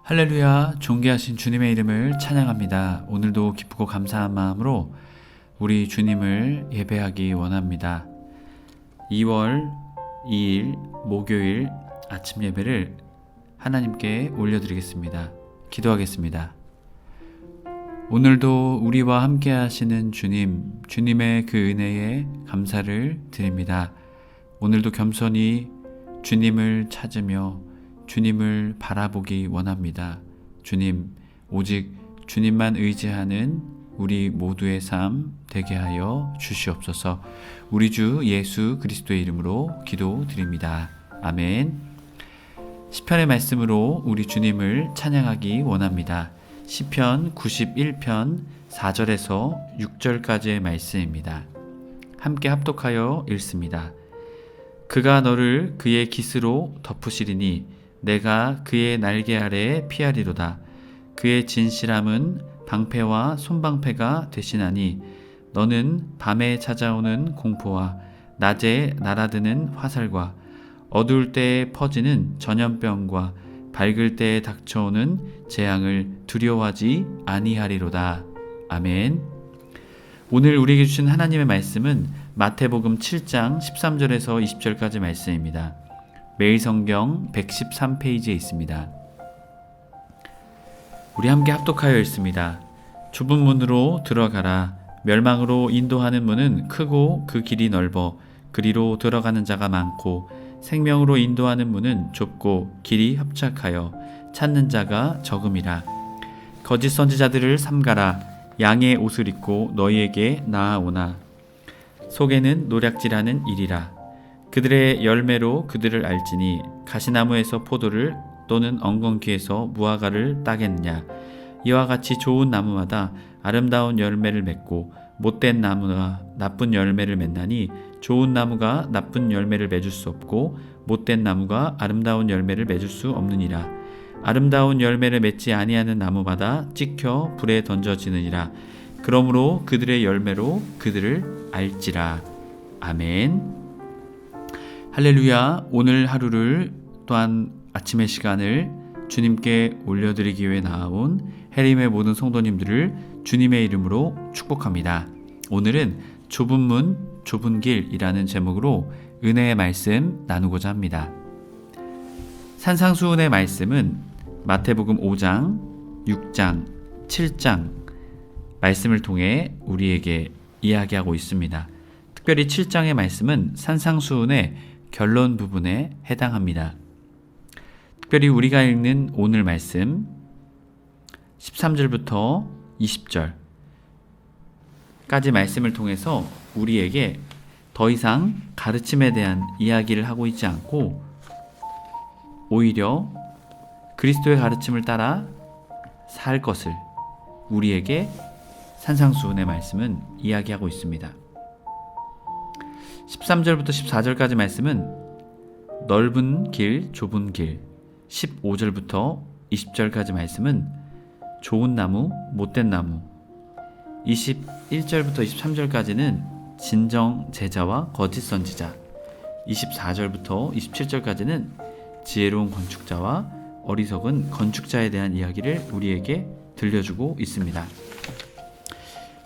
할렐루야, 존귀하신 주님의 이름을 찬양합니다. 오늘도 기쁘고 감사한 마음으로 우리 주님을 예배하기 원합니다. 2월 2일 목요일 아침 예배를 하나님께 올려드리겠습니다. 기도하겠습니다. 오늘도 우리와 함께 하시는 주님의 그 은혜에 감사를 드립니다. 오늘도 겸손히 주님을 찾으며 주님을 바라보기 원합니다. 주님, 오직 주님만 의지하는 우리 모두의 삶 되게 하여 주시옵소서. 우리 주 예수 그리스도의 이름으로 기도드립니다. 아멘. 시편의 말씀으로 우리 주님을 찬양하기 원합니다. 시편 91편 4절에서 6절까지의 말씀입니다. 함께 합독하여 읽습니다. 그가 너를 그의 깃으로 덮으시리니 내가 그의 날개 아래에 피하리로다. 그의 진실함은 방패와 손방패가 되시나니 너는 밤에 찾아오는 공포와 낮에 날아드는 화살과 어두울 때에 퍼지는 전염병과 밝을 때에 닥쳐오는 재앙을 두려워하지 아니하리로다. 아멘. 오늘 우리에게 주신 하나님의 말씀은 마태복음 7장 13절에서 20절까지 말씀입니다. 매일 성경 113페이지에 있습니다. 우리 함께 합독하여 읽습니다. 좁은 문으로 들어가라. 멸망으로 인도하는 문은 크고 그 길이 넓어 그리로 들어가는 자가 많고 생명으로 인도하는 문은 좁고 길이 협착하여 찾는 자가 적음이라. 거짓 선지자들을 삼가라. 양의 옷을 입고 너희에게 나아오나 속에는 노략질하는 일이라. 그들의 열매로 그들을 알지니 가시나무에서 포도를 또는 엉겅퀴에서 무화과를 따겠느냐. 이와 같이 좋은 나무마다 아름다운 열매를 맺고 못된 나무가 나쁜 열매를 맺나니 좋은 나무가 나쁜 열매를 맺을 수 없고 못된 나무가 아름다운 열매를 맺을 수 없느니라. 아름다운 열매를 맺지 아니하는 나무마다 찍혀 불에 던져지느니라. 그러므로 그들의 열매로 그들을 알지라. 아멘. 할렐루야. 오늘 하루를 또한 아침의 시간을 주님께 올려드리기 위해 나아온 해림의 모든 성도님들을 주님의 이름으로 축복합니다. 오늘은 좁은 문, 좁은 길이라는 제목으로 은혜의 말씀 나누고자 합니다. 산상수훈의 말씀은 마태복음 5장, 6장, 7장 말씀을 통해 우리에게 이야기하고 있습니다. 특별히 7장의 말씀은 산상수훈의 결론 부분에 해당합니다. 특별히 우리가 읽는 오늘 말씀 13절부터 20절까지 말씀을 통해서 우리에게 더 이상 가르침에 대한 이야기를 하고 있지 않고 오히려 그리스도의 가르침을 따라 살 것을 우리에게 산상수훈의 말씀은 이야기하고 있습니다. 13절부터 14절까지 말씀은 넓은 길, 좁은 길, 15절부터 20절까지 말씀은 좋은 나무, 못된 나무, 21절부터 23절까지는 진정 제자와 거짓 선지자, 24절부터 27절까지는 지혜로운 건축자와 어리석은 건축자에 대한 이야기를 우리에게 들려주고 있습니다.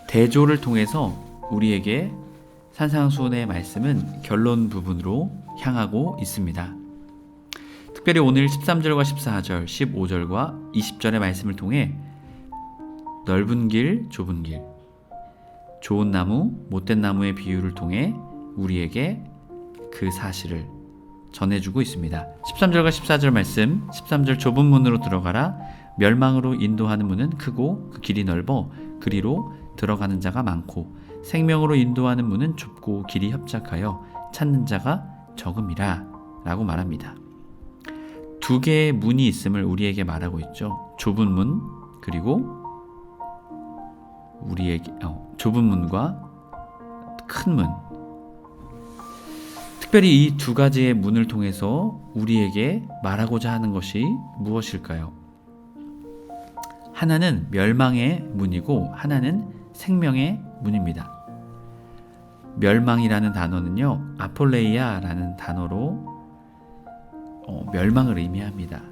대조를 통해서 우리에게 산상수훈의 말씀은 결론 부분으로 향하고 있습니다. 특별히 오늘 13절과 14절, 15절과 20절의 말씀을 통해 넓은 길, 좁은 길, 좋은 나무, 못된 나무의 비유를 통해 우리에게 그 사실을 전해주고 있습니다. 13절과 14절 말씀, 13절 좁은 문으로 들어가라. 멸망으로 인도하는 문은 크고 그 길이 넓어 그리로 들어가는 자가 많고 생명으로 인도하는 문은 좁고 길이 협착하여 찾는 자가 적음이라 라고 말합니다. 두 개의 문이 있음을 우리에게 말하고 있죠. 좁은 문 그리고 우리에게 좁은 문과 큰 문. 특별히 이 두 가지의 문을 통해서 우리에게 말하고자 하는 것이 무엇일까요? 하나는 멸망의 문이고 하나는 생명의 문입니다. 멸망이라는 단어는요, 아폴레이아라는 단어로 멸망을 의미합니다.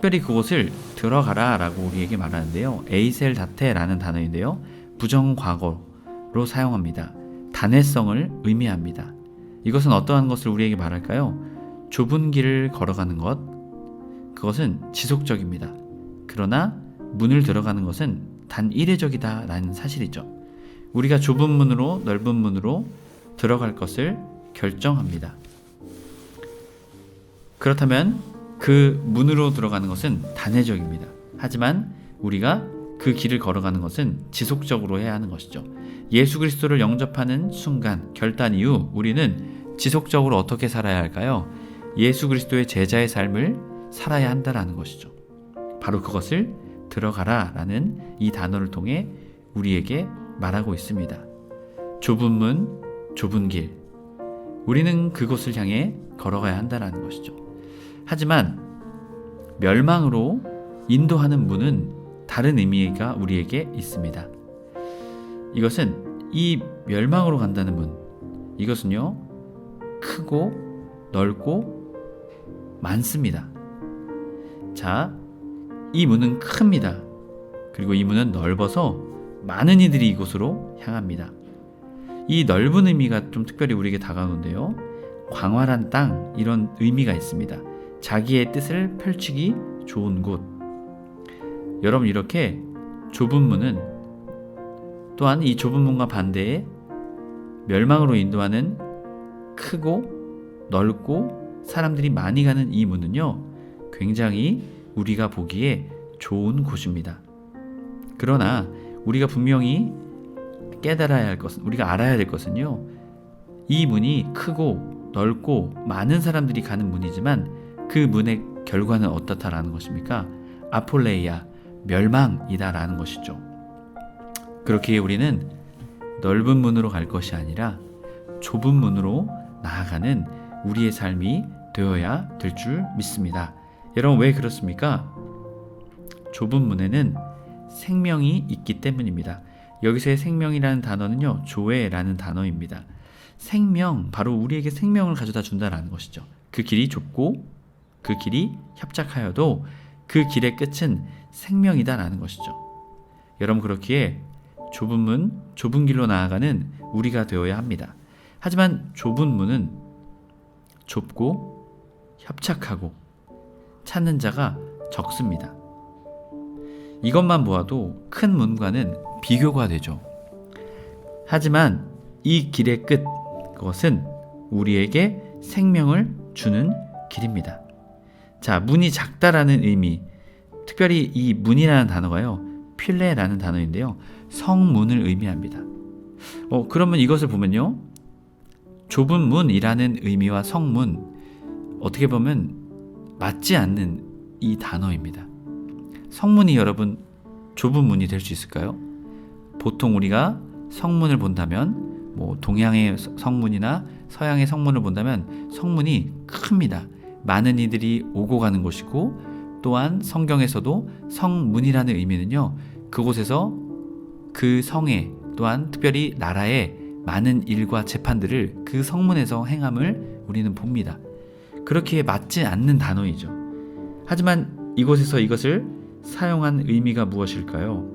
특별히 그곳을 들어가라 라고 우리에게 말하는데요. 에이셀 다테라는 단어인데요. 부정과거로 사용합니다. 단회성을 의미합니다. 이것은 어떠한 것을 우리에게 말할까요? 좁은 길을 걸어가는 것, 그것은 지속적입니다. 그러나 문을 들어가는 것은 단 이례적이다 라는 사실이죠. 우리가 좁은 문으로 넓은 문으로 들어갈 것을 결정합니다. 그렇다면 그 문으로 들어가는 것은 단회적입니다. 하지만 우리가 그 길을 걸어가는 것은 지속적으로 해야 하는 것이죠. 예수 그리스도를 영접하는 순간, 결단 이후 우리는 지속적으로 어떻게 살아야 할까요? 예수 그리스도의 제자의 삶을 살아야 한다라는 것이죠. 바로 그것을 들어가라 라는 이 단어를 통해 우리에게 말하고 있습니다. 좁은 문, 좁은 길. 우리는 그곳을 향해 걸어가야 한다라는 것이죠. 하지만 멸망으로 인도하는 문은 다른 의미가 우리에게 있습니다. 이것은 이 멸망으로 간다는 문, 이것은요 크고 넓고 많습니다. 자, 이 문은 큽니다. 그리고 이 문은 넓어서 많은 이들이 이곳으로 향합니다. 이 넓은 의미가 좀 특별히 우리에게 다가오는데요. 광활한 땅, 이런 의미가 있습니다. 자기의 뜻을 펼치기 좋은 곳. 여러분, 이렇게 좁은 문은 또한 이 좁은 문과 반대에 멸망으로 인도하는 크고 넓고 사람들이 많이 가는 이 문은요, 굉장히 우리가 보기에 좋은 곳입니다. 그러나 우리가 분명히 깨달아야 할 것은, 우리가 알아야 될 것은요, 이 문이 크고 넓고 많은 사람들이 가는 문이지만 그 문의 결과는 어떻다라는 것입니까? 아폴레이아, 멸망이다라는 것이죠. 그렇기에 우리는 넓은 문으로 갈 것이 아니라 좁은 문으로 나아가는 우리의 삶이 되어야 될 줄 믿습니다. 여러분, 왜 그렇습니까? 좁은 문에는 생명이 있기 때문입니다. 여기서의 생명이라는 단어는요, 조회라는 단어입니다. 생명, 바로 우리에게 생명을 가져다 준다라는 것이죠. 그 길이 좁고 그 길이 협착하여도 그 길의 끝은 생명이다라는 것이죠. 여러분, 그렇기에 좁은 문, 좁은 길로 나아가는 우리가 되어야 합니다. 하지만 좁은 문은 좁고 협착하고 찾는 자가 적습니다. 이것만 보아도 큰 문과는 비교가 되죠. 하지만 이 길의 끝, 그것은 우리에게 생명을 주는 길입니다. 자, 문이 작다라는 의미, 특별히 이 문이라는 단어가요, 필레라는 단어인데요, 성문을 의미합니다. 그러면 이것을 보면요, 좁은 문이라는 의미와 성문, 어떻게 보면 맞지 않는 이 단어입니다. 성문이 여러분 좁은 문이 될 수 있을까요? 보통 우리가 성문을 본다면, 동양의 성문이나 서양의 성문을 본다면 성문이 큽니다. 많은 이들이 오고 가는 곳이고, 또한 성경에서도 성문이라는 의미는요, 그곳에서 그 성에, 또한 특별히 나라의 많은 일과 재판들을 그 성문에서 행함을 우리는 봅니다. 그렇기에 맞지 않는 단어이죠. 하지만 이곳에서 이것을 사용한 의미가 무엇일까요?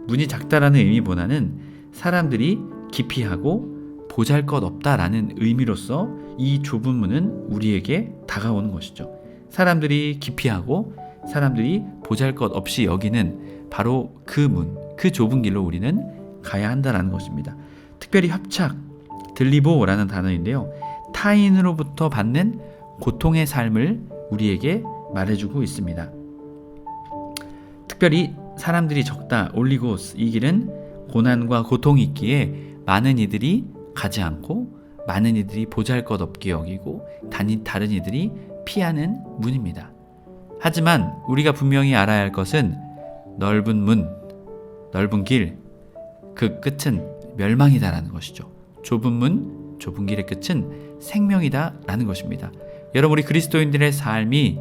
문이 작다라는 의미보다는 사람들이 기피하고 보잘것없다라는 의미로서 이 좁은 문은 우리에게 다가오는 것이죠. 사람들이 기피하고 사람들이 보잘것없이 여기는 바로 그 문, 그 좁은 길로 우리는 가야 한다라는 것입니다. 특별히 협착, 들리보라는 단어인데요, 타인으로부터 받는 고통의 삶을 우리에게 말해주고 있습니다. 특별히 사람들이 적다, 올리고스, 이 길은 고난과 고통이 있기에 많은 이들이 가지 않고 많은 이들이 보잘것없게 여기고 다른 이들이 피하는 문입니다. 하지만 우리가 분명히 알아야 할 것은 넓은 문, 넓은 길, 그 끝은 멸망이다라는 것이죠. 좁은 문, 좁은 길의 끝은 생명이다라는 것입니다. 여러분, 우리 그리스도인들의 삶이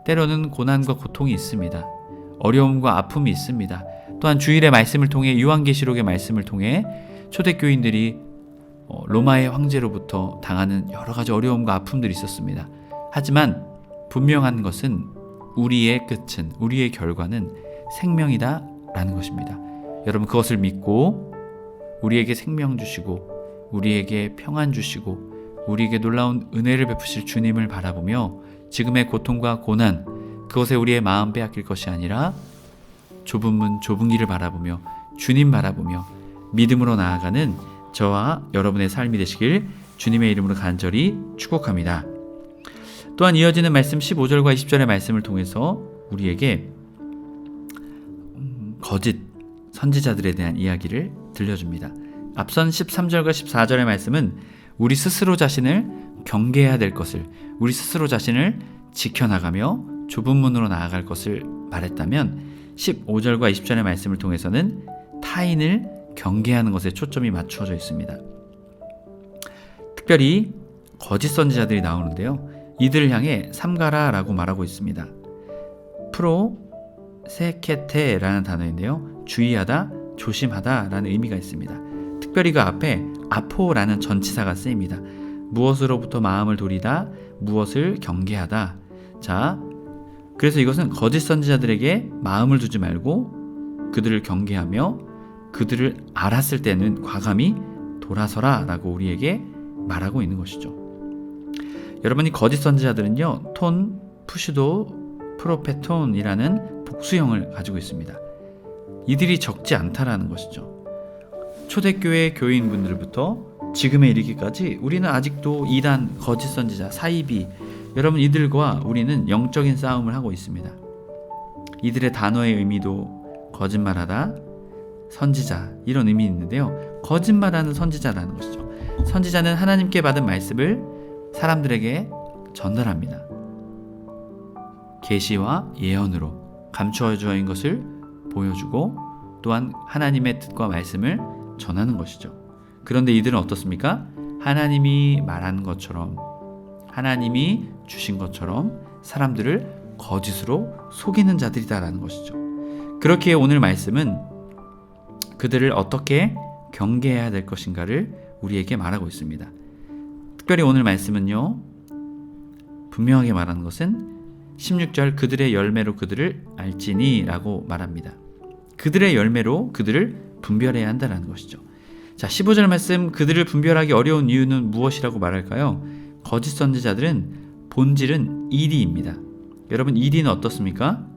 때로는 고난과 고통이 있습니다. 어려움과 아픔이 있습니다. 또한 주일의 말씀을 통해, 요한계시록의 말씀을 통해 초대교인들이 로마의 황제로부터 당하는 여러 가지 어려움과 아픔들이 있었습니다. 하지만 분명한 것은 우리의 끝은, 우리의 결과는 생명이다 라는 것입니다. 여러분, 그것을 믿고 우리에게 생명 주시고 우리에게 평안 주시고 우리에게 놀라운 은혜를 베푸실 주님을 바라보며 지금의 고통과 고난, 그것에 우리의 마음 빼앗길 것이 아니라 좁은 문 좁은 길을 바라보며 주님 바라보며 믿음으로 나아가는 저와 여러분의 삶이 되시길 주님의 이름으로 간절히 축복합니다. 또한 이어지는 말씀 15절과 20절의 말씀을 통해서 우리에게 거짓 선지자들에 대한 이야기를 들려줍니다. 앞선 13절과 14절의 말씀은 우리 스스로 자신을 경계해야 될 것을, 우리 스스로 자신을 지켜나가며 좁은 문으로 나아갈 것을 말했다면 15절과 20절의 말씀을 통해서는 타인을 경계하는 것에 초점이 맞추어져 있습니다. 특별히 거짓 선지자들이 나오는데요. 이들을 향해 삼가라라고 말하고 있습니다. 프로세케테라는 단어인데요. 주의하다, 조심하다라는 의미가 있습니다. 특별히 그 앞에 아포라는 전치사가 쓰입니다. 무엇으로부터 마음을 돌이다, 무엇을 경계하다. 자, 그래서 이것은 거짓 선지자들에게 마음을 두지 말고 그들을 경계하며 그들을 알았을 때는 과감히 돌아서라 라고 우리에게 말하고 있는 것이죠. 여러분이 거짓 선지자들은요, 톤, 푸시도, 프로페톤이라는 복수형을 가지고 있습니다. 이들이 적지 않다라는 것이죠. 초대교회 교인분들부터 지금에 이르기까지 우리는 아직도 이단, 거짓 선지자, 사이비, 여러분 이들과 우리는 영적인 싸움을 하고 있습니다. 이들의 단어의 의미도 거짓말하다, 선지자 이런 의미 있는데요. 거짓말하는 선지자라는 것이죠. 선지자는 하나님께 받은 말씀을 사람들에게 전달합니다. 계시와 예언으로 감추어져 있는 것을 보여주고 또한 하나님의 뜻과 말씀을 전하는 것이죠. 그런데 이들은 어떻습니까? 하나님이 말한 것처럼, 하나님이 주신 것처럼 사람들을 거짓으로 속이는 자들이다라는 것이죠. 그렇기에 오늘 말씀은 그들을 어떻게 경계해야 될 것인가를 우리에게 말하고 있습니다. 특별히 오늘 말씀은요, 분명하게 말하는 것은 16절 그들의 열매로 그들을 알지니 라고 말합니다. 그들의 열매로 그들을 분별해야 한다는 것이죠. 자, 15절 말씀, 그들을 분별하기 어려운 이유는 무엇이라고 말할까요? 거짓 선지자들은 본질은 이리입니다. 여러분, 이리는 어떻습니까?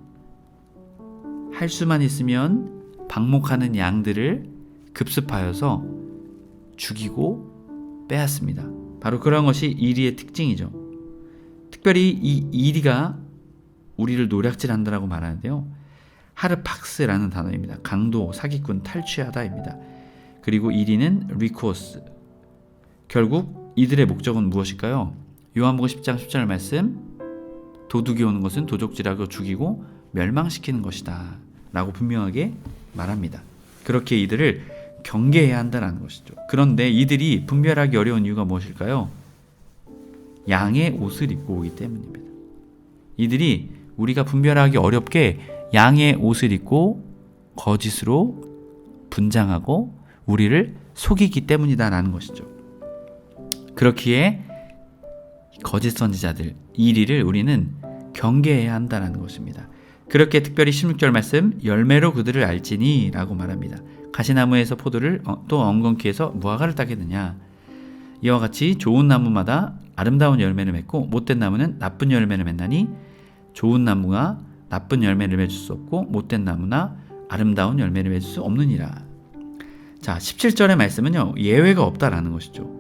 할 수만 있으면 방목하는 양들을 급습하여서 죽이고 빼앗습니다. 바로 그런 것이 이리의 특징이죠. 특별히 이 이리가 우리를 노략질한다라고 말하는데요. 하르팍스라는 단어입니다. 강도, 사기꾼, 탈취하다입니다. 그리고 이리는 리코스. 결국 이들의 목적은 무엇일까요? 요한복음 10장 10절 말씀, 도둑이 오는 것은 도적질하고 죽이고 멸망시키는 것이다 라고 분명하게 말합니다. 그렇게 이들을 경계해야 한다는 것이죠. 그런데 이들이 분별하기 어려운 이유가 무엇일까요? 양의 옷을 입고 오기 때문입니다. 이들이 우리가 분별하기 어렵게 양의 옷을 입고 거짓으로 분장하고 우리를 속이기 때문이다라는 것이죠. 그렇기에 거짓 선지자들, 이리를 우리는 경계해야 한다는 것입니다. 그렇게 특별히 16절 말씀, 열매로 그들을 알지니 라고 말합니다. 가시나무에서 포도를 또 엉겅퀴에서 무화과를 따겠느냐. 이와 같이 좋은 나무마다 아름다운 열매를 맺고 못된 나무는 나쁜 열매를 맺나니 좋은 나무가 나쁜 열매를 맺을 수 없고 못된 나무나 아름다운 열매를 맺을 수 없느니라. 자, 17절의 말씀은요, 예외가 없다라는 것이죠.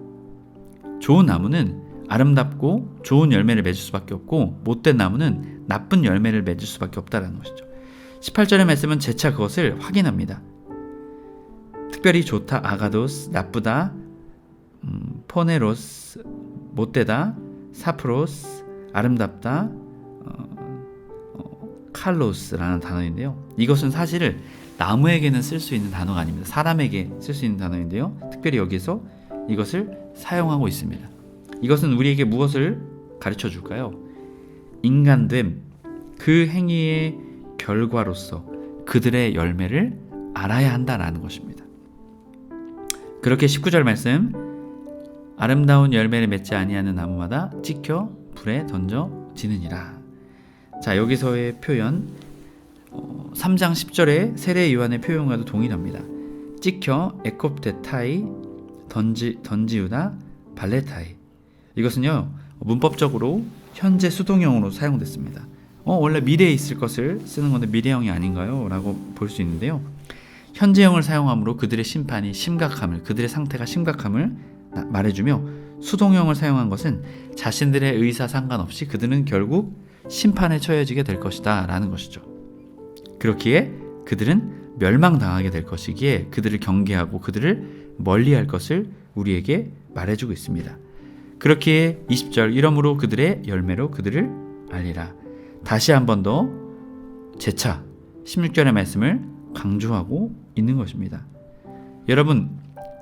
좋은 나무는 아름답고 좋은 열매를 맺을 수밖에 없고 못된 나무는 나쁜 열매를 맺을 수밖에 없다라는 것이죠. 18절의 말씀은 재차 그것을 확인합니다. 특별히 좋다, 아가도스, 나쁘다, 포네로스, 못되다, 사프로스, 아름답다, 칼로스라는 단어인데요. 이것은 사실 나무에게는 쓸 수 있는 단어가 아닙니다. 사람에게 쓸 수 있는 단어인데요. 특별히 여기서 이것을 사용하고 있습니다. 이것은 우리에게 무엇을 가르쳐 줄까요? 인간됨, 그 행위의 결과로서 그들의 열매를 알아야 한다라는 것입니다. 그렇게 19절 말씀, 아름다운 열매를 맺지 아니하는 나무마다 찍혀 불에 던져지느니라. 자, 여기서의 표현 3장 10절의 세례 요한의 표현과도 동일합니다. 찍혀 에콥테타이 던지우다 발레타이. 이것은요 문법적으로 현재 수동형으로 사용됐습니다. 원래 미래에 있을 것을 쓰는 건데 미래형이 아닌가요? 라고 볼 수 있는데요. 현재형을 사용함으로 그들의 심판이 심각함을, 그들의 상태가 심각함을 말해주며, 수동형을 사용한 것은 자신들의 의사 상관없이 그들은 결국 심판에 처해지게 될 것이다 라는 것이죠. 그렇기에 그들은 멸망당하게 될 것이기에 그들을 경계하고 그들을 멀리할 것을 우리에게 말해주고 있습니다. 그렇기에 20절, 이러므로 그들의 열매로 그들을 알리라. 다시 한 번 더 재차 16절의 말씀을 강조하고 있는 것입니다. 여러분,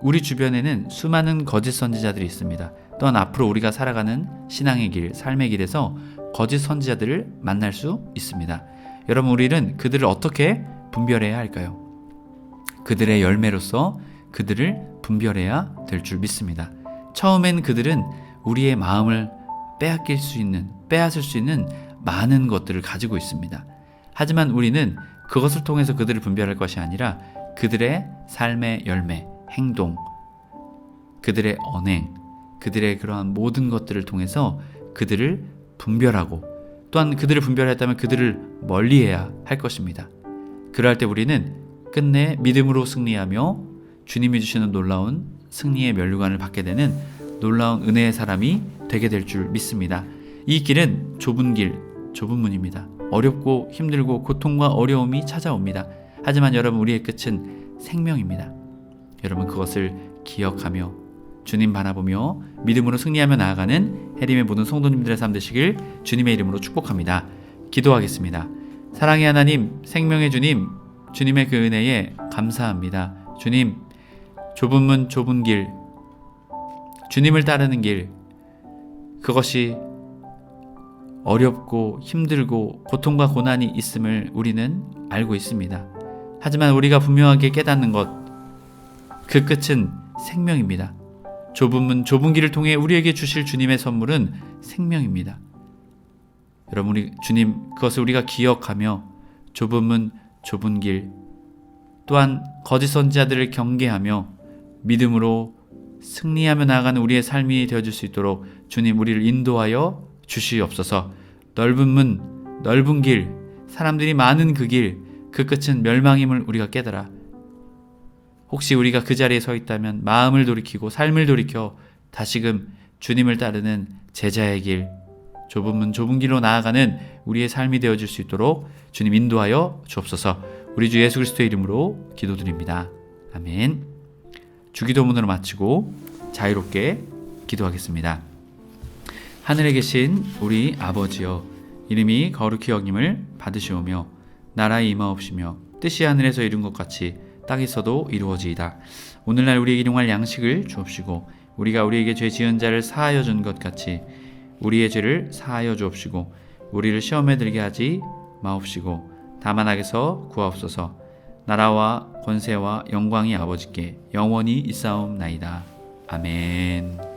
우리 주변에는 수많은 거짓 선지자들이 있습니다. 또한 앞으로 우리가 살아가는 신앙의 길, 삶의 길에서 거짓 선지자들을 만날 수 있습니다. 여러분, 우리는 그들을 어떻게 분별해야 할까요? 그들의 열매로서 그들을 분별해야 될 줄 믿습니다. 처음엔 그들은 우리의 마음을 빼앗을 수 있는 많은 것들을 가지고 있습니다. 하지만 우리는 그것을 통해서 그들을 분별할 것이 아니라 그들의 삶의 열매, 행동, 그들의 언행, 그들의 그러한 모든 것들을 통해서 그들을 분별하고, 또한 그들을 분별했다면 그들을 멀리해야 할 것입니다. 그럴 때 우리는 끝내 믿음으로 승리하며 주님이 주시는 놀라운 승리의 면류관을 받게 되는 놀라운 은혜의 사람이 되게 될 줄 믿습니다. 이 길은 좁은 길, 좁은 문입니다. 어렵고 힘들고 고통과 어려움이 찾아옵니다. 하지만 여러분, 우리의 끝은 생명입니다. 여러분, 그것을 기억하며 주님 바라보며 믿음으로 승리하며 나아가는 해림의 모든 성도님들의 삶 되시길 주님의 이름으로 축복합니다. 기도하겠습니다. 사랑의 하나님, 생명의 주님, 주님의 그 은혜에 감사합니다. 주님, 좁은 문, 좁은 길, 주님을 따르는 길, 그것이 어렵고 힘들고 고통과 고난이 있음을 우리는 알고 있습니다. 하지만 우리가 분명하게 깨닫는 것, 그 끝은 생명입니다. 좁은 문, 좁은 길을 통해 우리에게 주실 주님의 선물은 생명입니다. 여러분, 우리 주님, 그것을 우리가 기억하며 좁은 문, 좁은 길, 또한 거짓 선지자들을 경계하며 믿음으로 승리하며 나아가는 우리의 삶이 되어줄 수 있도록 주님, 우리를 인도하여 주시옵소서. 넓은 문, 넓은 길, 사람들이 많은 그 길, 그 끝은 멸망임을 우리가 깨달아 혹시 우리가 그 자리에 서 있다면 마음을 돌이키고 삶을 돌이켜 다시금 주님을 따르는 제자의 길, 좁은 문, 좁은 길로 나아가는 우리의 삶이 되어줄 수 있도록 주님 인도하여 주옵소서. 우리 주 예수 그리스도의 이름으로 기도드립니다. 아멘. 주기도문으로 마치고 자유롭게 기도하겠습니다. 하늘에 계신 우리 아버지여, 이름이 거룩히 여김을 받으시오며 나라의 임하옵시며 뜻이 하늘에서 이룬 것 같이 땅에서도 이루어지이다. 오늘날 우리에게 일용할 양식을 주옵시고 우리가 우리에게 죄 지은 자를 사하여 준 것 같이 우리의 죄를 사하여 주옵시고 우리를 시험에 들게 하지 마옵시고 다만 악에서 구하옵소서. 나라와 권세와 영광이 아버지께 영원히 있사옵나이다. 아멘.